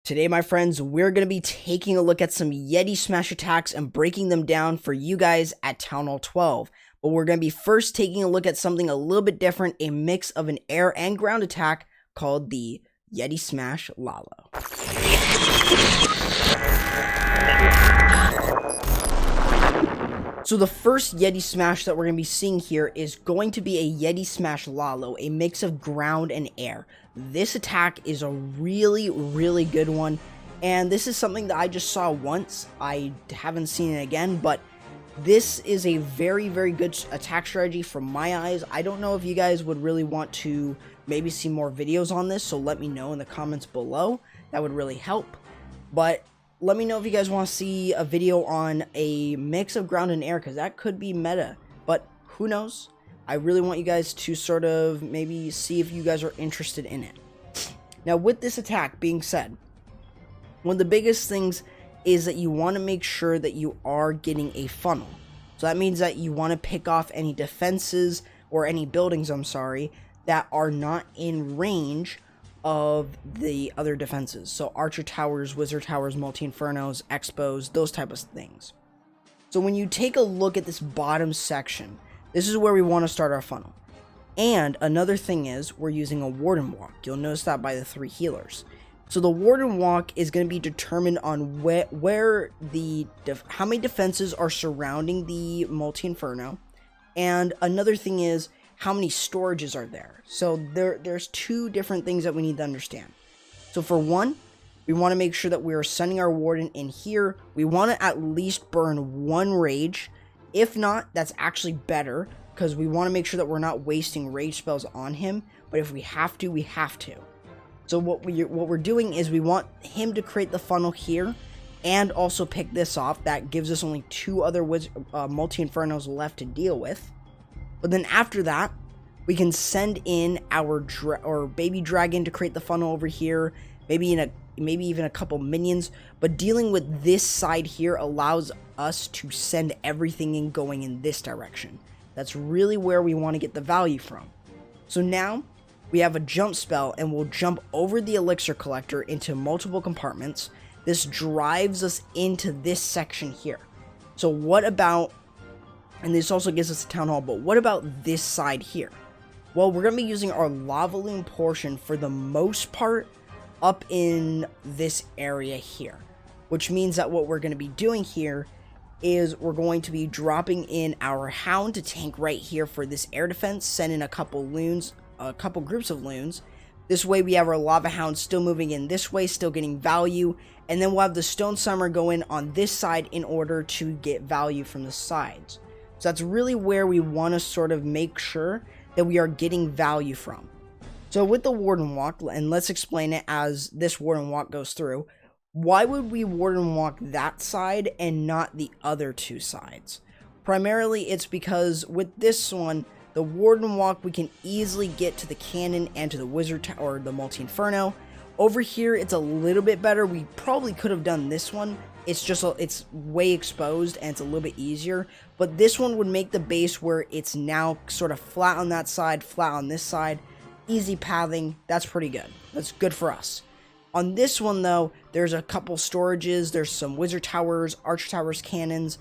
Today, my friends, we're going to be taking a look at some Yeti Smash attacks and breaking them down for you guys at Town Hall 12. But we're going to be first taking a look at something a little bit different, a mix of an air and ground attack called the Yeti Smash Lalo. So the first Yeti Smash that we're going to be seeing here is going to be a Yeti Smash Lalo, a mix of ground and air. This attack is a really good one, and this is something that I just saw once. I haven't seen it again, but this is a very good attack strategy from my eyes. I don't know if you guys would really want to maybe see more videos on this, so let me know in the comments below. That would really help. But let me know if you guys want to see a video on a mix of ground and air, because that could be meta, but who knows? I really want you guys to sort of maybe see if you guys are interested in it. Now, with this attack being said, one of the biggest things is that you want to make sure that you are getting a funnel. So that means that you want to pick off any defenses or any buildings, that are not in range of the other defenses. So archer towers, wizard towers, multi-infernos, expos, those type of things. So when you take a look at this bottom section, this is where we want to start our funnel. And another thing is we're using a warden walk. You'll notice that by the 3 healers. So the warden walk is going to be determined on how many defenses are surrounding the multi-inferno. And another thing is how many storages are there. So there's 2 different things that we need to understand. So for one, we want to make sure that we are sending our warden in here. We want to at least burn 1 rage. If not, that's actually better, because we want to make sure that we're not wasting rage spells on him. But if we have to, we have to. So what we're doing is we want him to create the funnel here and also pick this off. That gives us only 2 other multi-infernos left to deal with. But then after that, we can send in our baby dragon to create the funnel over here, maybe even a couple minions. But dealing with this side here allows us to send everything in going in this direction. That's really where we want to get the value from. So now we have a jump spell, and we'll jump over the elixir collector into multiple compartments. This drives us into this section here. So what about, and this also gives us a town hall, but what about this side here? Well, we're going to be using our lava loom portion for the most part up in this area here, which means that what we're going to be doing here is we're going to be dropping in our hound to tank right here for this air defense, send in a couple groups of loons. This way we have our lava hound still moving in this way, still getting value, and then we'll have the stone summer go in on this side in order to get value from the sides. So that's really where we want to sort of make sure that we are getting value from. So with the warden walk, and let's explain it as this warden walk goes through, why would we warden walk that side and not the other 2 sides? Primarily, it's because with this one, the warden walk, we can easily get to the cannon and to the wizard or the multi-inferno. Over here, it's a little bit better. We probably could have done this one. It's just it's way exposed and it's a little bit easier. But this one would make the base where it's now sort of flat on that side, flat on this side. Easy pathing. That's pretty good. That's good for us. On this one, though, there's a couple storages. There's some wizard towers, archer towers, cannons,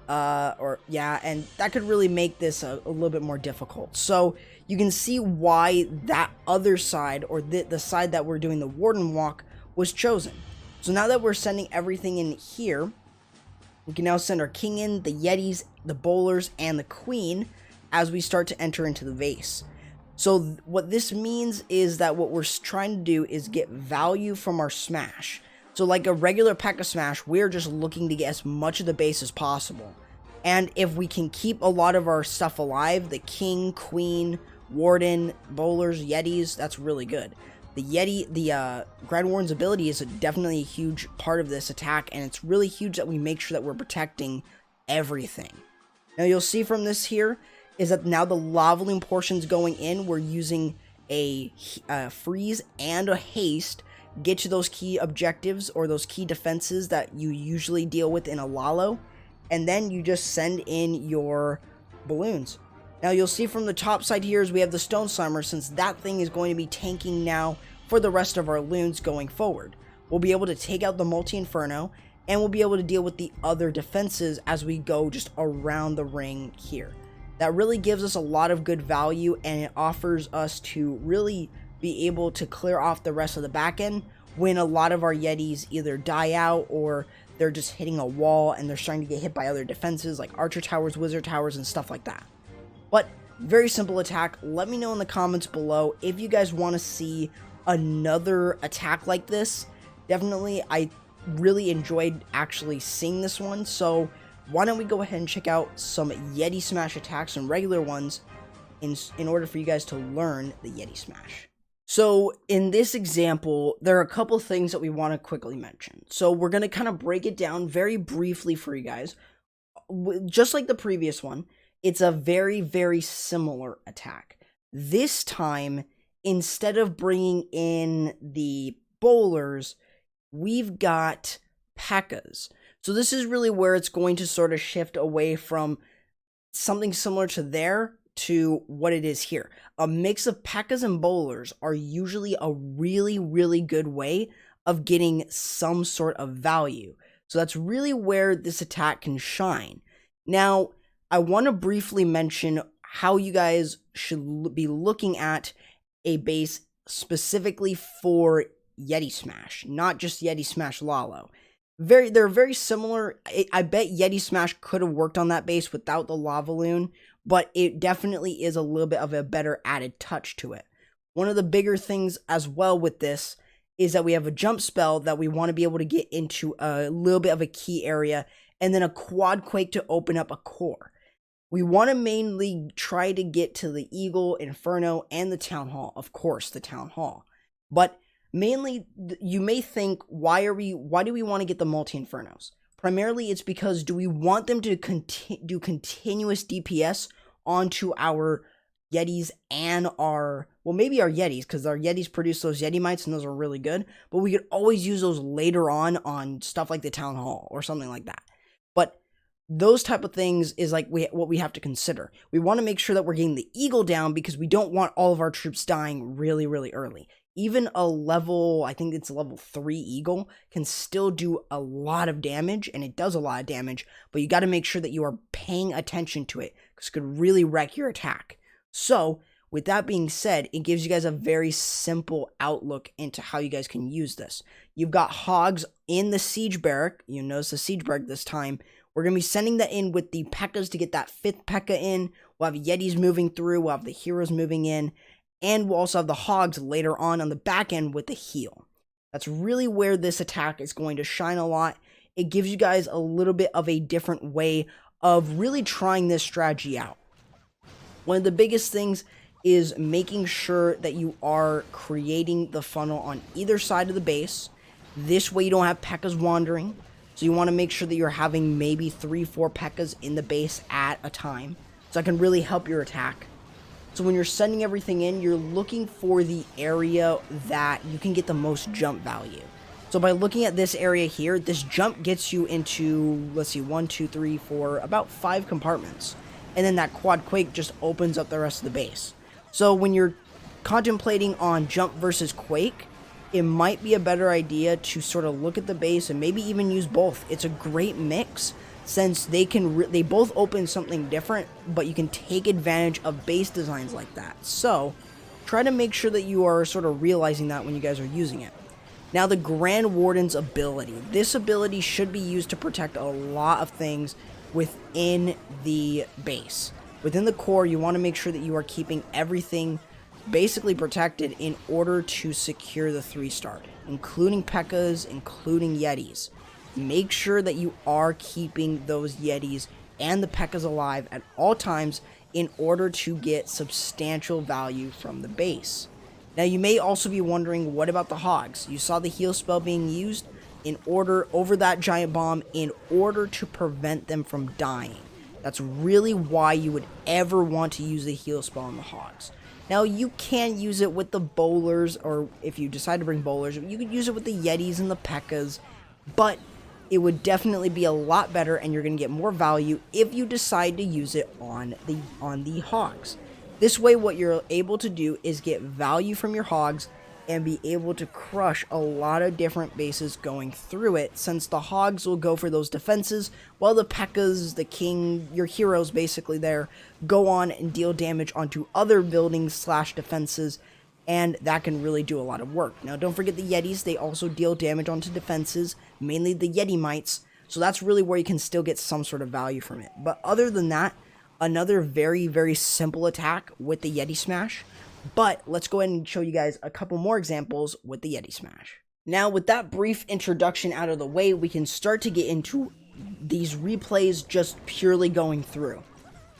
and that could really make this a little bit more difficult. So you can see why that other side, or the side that we're doing the warden walk, was chosen. So now that we're sending everything in here, we can now send our king in, the yetis, the bowlers, and the queen as we start to enter into the vase. So what this means is that what we're trying to do is get value from our smash. So like a regular pekka smash, we're just looking to get as much of the base as possible. And if we can keep a lot of our stuff alive, the king, queen, warden, bowlers, yetis, that's really good. The Grand Warden's ability is definitely a huge part of this attack, and it's really huge that we make sure that we're protecting everything. Now you'll see from this here is that now the lava loom portion's going in. We're using a freeze and a haste, get to those key objectives or those key defenses that you usually deal with in a Lalo, and then you just send in your balloons. Now you'll see from the top side here is we have the stone summer, since that thing is going to be tanking now for the rest of our loons going forward. we'll be able to take out the multi-inferno, and we'll be able to deal with the other defenses as we go just around the ring here. That really gives us a lot of good value, and it offers us to really be able to clear off the rest of the back end when a lot of our Yetis either die out or they're just hitting a wall and they're starting to get hit by other defenses like archer towers, wizard towers, and stuff like that. But very simple attack. Let me know in the comments below if you guys want to see another attack like this. Definitely, I really enjoyed actually seeing this one, so why don't we go ahead and check out some Yeti Smash attacks and regular ones in order for you guys to learn the Yeti Smash. So in this example, there are a couple things that we want to quickly mention. So we're going to kind of break it down very briefly for you guys. Just like the previous one, it's a very, very similar attack. This time, instead of bringing in the bowlers, we've got pekkas. So this is really where it's going to sort of shift away from something similar to there to what it is here. A mix of pekkas and bowlers are usually a really, really good way of getting some sort of value. So that's really where this attack can shine. Now, I want to briefly mention how you guys should be looking at a base specifically for Yeti Smash, not just Yeti Smash Lalo. They're very similar. I bet Yeti Smash could have worked on that base without the lava loon, but it definitely is a little bit of a better added touch to it. One of the bigger things as well with this is that we have a jump spell that we want to be able to get into a little bit of a key area, and then a quad quake to open up a core. We want to mainly try to get to the Eagle, Inferno, and the Town Hall. Of course, the Town Hall. But mainly, you may think, why do we want to get the multi-infernos? Primarily, it's because do we want them to do continuous DPS onto our Yetis and maybe our Yetis, because our Yetis produce those Yeti mites, and those are really good, but we could always use those later on stuff like the Town Hall or something like that. But those type of things is like what we have to consider. We want to make sure that we're getting the Eagle down because we don't want all of our troops dying really, really early. Even a level, I think it's a level 3 Eagle, can still do a lot of damage, and it does a lot of damage, but you got to make sure that you are paying attention to it, because it could really wreck your attack. So, with that being said, it gives you guys a very simple outlook into how you guys can use this. You've got hogs in the Siege Barrack. You notice the Siege Barrack this time. We're going to be sending that in with the pekkas to get that 5th pekka in. We'll have Yetis moving through. We'll have the heroes moving in. And we'll also have the hogs later on the back end with the heal. That's really where this attack is going to shine a lot. It gives you guys a little bit of a different way of really trying this strategy out. One of the biggest things is making sure that you are creating the funnel on either side of the base. This way you don't have pekkas wandering. So you want to make sure that you're having maybe 3-4 pekkas in the base at a time. So that can really help your attack. So when you're sending everything in, you're looking for the area that you can get the most jump value. So by looking at this area here, this jump gets you into, let's see, 1, 2, 3, 4, about 5 compartments. And then that quad quake just opens up the rest of the base. So when you're contemplating on jump versus quake, it might be a better idea to sort of look at the base and maybe even use both. It's a great mix, since they both open something different, but you can take advantage of base designs like that. So try to make sure that you are sort of realizing that when you guys are using it. Now, the Grand Warden's ability. This ability should be used to protect a lot of things within the base. Within the core, you want to make sure that you are keeping everything basically protected in order to secure the 3-star, including pekkas, including Yetis. Make sure that you are keeping those Yetis and the pekkas alive at all times in order to get substantial value from the base. Now, you may also be wondering, what about the hogs? You saw the heal spell being used over that giant bomb in order to prevent them from dying. That's really why you would ever want to use the heal spell on the hogs. Now, you can use it with the bowlers, or if you decide to bring bowlers, you could use it with the Yetis and the pekkas, but it would definitely be a lot better, and you're going to get more value if you decide to use it on the hogs. This way, what you're able to do is get value from your hogs and be able to crush a lot of different bases going through it, since the hogs will go for those defenses while the pekkas, the king, your heroes basically there, go on and deal damage onto other buildings slash defenses, and that can really do a lot of work. Now don't forget the Yetis, they also deal damage onto defenses, mainly the Yeti mites, so that's really where you can still get some sort of value from it. But other than that, another very, very simple attack with the Yeti Smash. But let's go ahead and show you guys a couple more examples with the Yeti Smash. Now, with that brief introduction out of the way, we can start to get into these replays just purely going through.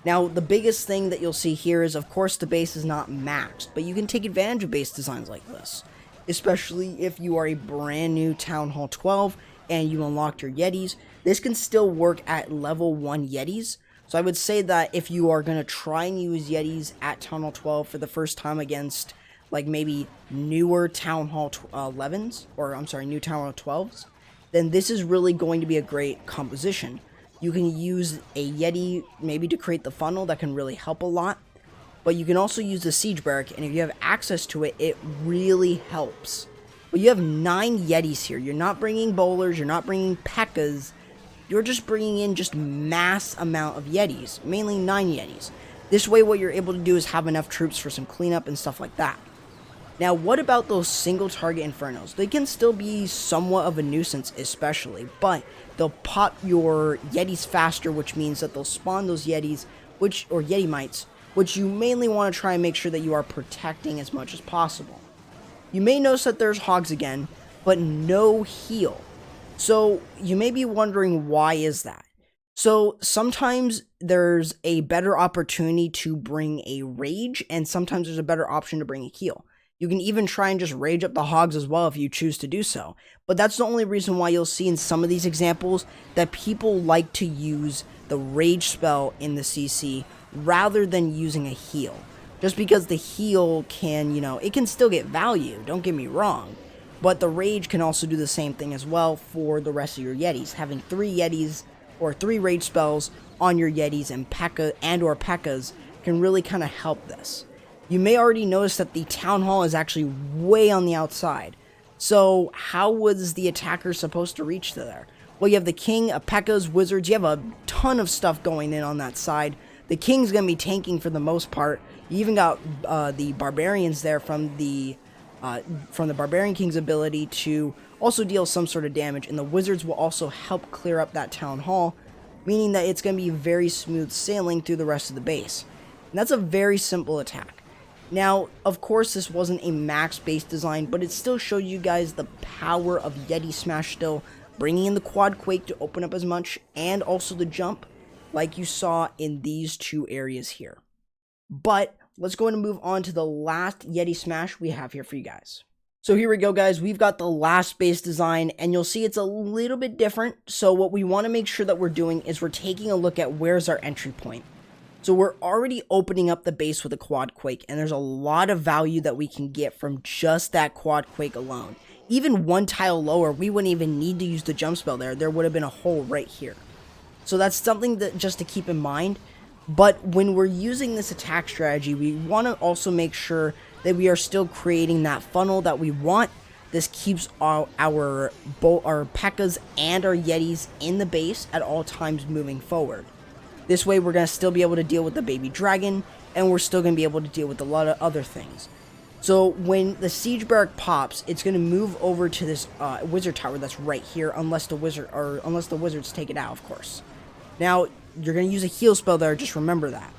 Now, the biggest thing that you'll see here is, of course, the base is not maxed, but you can take advantage of base designs like this, especially if you are a brand new Town Hall 12 and you unlocked your Yetis. This can still work at level 1 Yetis. So I would say that if you are going to try and use Yetis at Town Hall 12 for the first time against, like, maybe newer Town Hall 11s, or I'm sorry, new Town Hall 12s, then this is really going to be a great composition. You can use a Yeti maybe to create the funnel, that can really help a lot, but you can also use the Siege Barrack, and if you have access to it, it really helps. But you have 9 Yetis here. You're not bringing bowlers, you're not bringing pekkas, you're just bringing in just mass amount of Yetis, mainly 9 Yetis. This way what you're able to do is have enough troops for some cleanup and stuff like that. Now, what about those single target Infernos? They can still be somewhat of a nuisance especially, but they'll pop your Yetis faster, which means that they'll spawn those Yetis, or Yeti mites, which you mainly want to try and make sure that you are protecting as much as possible. You may notice that there's hogs again, but no heal. So you may be wondering, why is that? So sometimes there's a better opportunity to bring a rage, and sometimes there's a better option to bring a heal. You can even try and just rage up the hogs as well if you choose to do so. But that's the only reason why you'll see in some of these examples that people like to use the rage spell in the CC rather than using a heal. Just because the heal can, it can still get value, don't get me wrong. But the rage can also do the same thing as well for the rest of your Yetis. Having 3 Yetis or 3 rage spells on your Yetis and Pekka or Pekkas can really kind of help this. You may already notice that the Town Hall is actually way on the outside. So how was the attacker supposed to reach there? Well, you have the King, Pekkas, Wizards. You have a ton of stuff going in on that side. The King's going to be tanking for the most part. You even got the Barbarians there from the Barbarian King's ability to also deal some sort of damage, and the Wizards will also help clear up that Town Hall, meaning that it's going to be very smooth sailing through the rest of the base. And that's a very simple attack. Now, of course, this wasn't a max base design, but it still showed you guys the power of Yeti Smash still, bringing in the Quad Quake to open up as much, and also the jump, like you saw in these 2 areas here. But let's go ahead and move on to the last Yeti Smash we have here for you guys. So here we go, guys. We've got the last base design, and you'll see it's a little bit different. So what we want to make sure that we're doing is we're taking a look at where's our entry point. So we're already opening up the base with a Quad Quake, and there's a lot of value that we can get from just that Quad Quake alone. Even 1 tile lower, we wouldn't even need to use the jump spell there. There would have been a hole right here. So that's something that just to keep in mind. But when we're using this attack strategy, we want to also make sure that we are still creating that funnel that we want. This keeps our Pekkas and our Yetis in the base at all times moving forward. This way we're going to still be able to deal with the baby dragon, and we're still going to be able to deal with a lot of other things. So when the Siege Barrack pops, it's going to move over to this wizard tower that's right here, unless the wizards take it out, of course. Now, you're going to use a heal spell there, just remember that.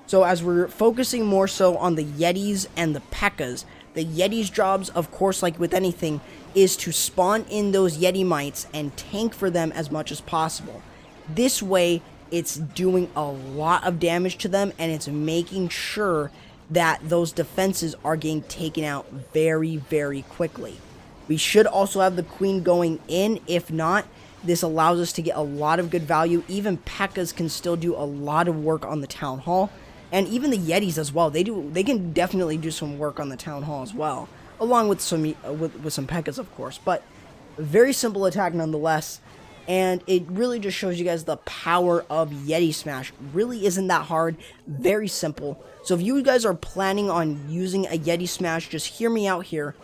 So as we're focusing more so on the Yetis and the Pekkas, the Yeti's jobs, of course, like with anything, is to spawn in those Yeti mites and tank for them as much as possible. This way, it's doing a lot of damage to them, and it's making sure that those defenses are getting taken out very, very quickly. We should also have the Queen going in. If not, this allows us to get a lot of good value. Even Pekkas can still do a lot of work on the Town Hall. And even the Yetis as well. They can definitely do some work on the Town Hall as well. Along with some Pekkas, of course. But very simple attack nonetheless. And it really just shows you guys the power of Yeti Smash. Really isn't that hard. Very simple. So if you guys are planning on using a Yeti Smash, just hear me out here.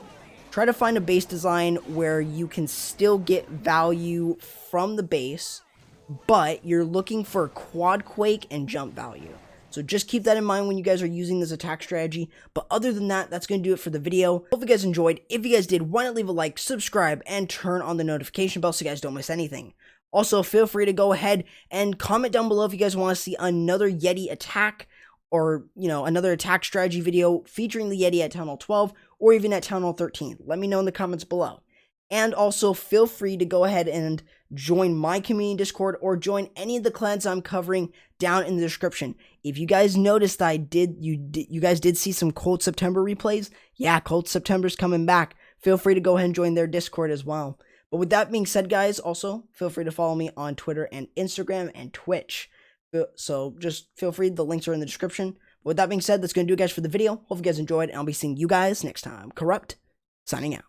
try to find a base design where you can still get value from the base, but you're looking for quad quake and jump value. So just keep that in mind when you guys are using this attack strategy. But other than that, that's going to do it for the video. Hope you guys enjoyed. If you guys did, why not leave a like, subscribe, and turn on the notification bell so you guys don't miss anything. Also, feel free to go ahead and comment down below if you guys want to see another Yeti attack, or, you know, another attack strategy video featuring the Yeti at Town Hall 12 or even at Town Hall 13. Let me know in the comments below. And also feel free to go ahead and join my community Discord or join any of the clans I'm covering down in the description. If you guys noticed that you guys did see some Cold September replays, yeah, Cold September's coming back. Feel free to go ahead and join their Discord as well. But with that being said, guys, also feel free to follow me on Twitter and Instagram and Twitch. So just feel free, the links are in the description. But with that being said, that's going to do it, guys, for the video. Hope you guys enjoyed, and I'll be seeing you guys next time. Corrupt, signing out.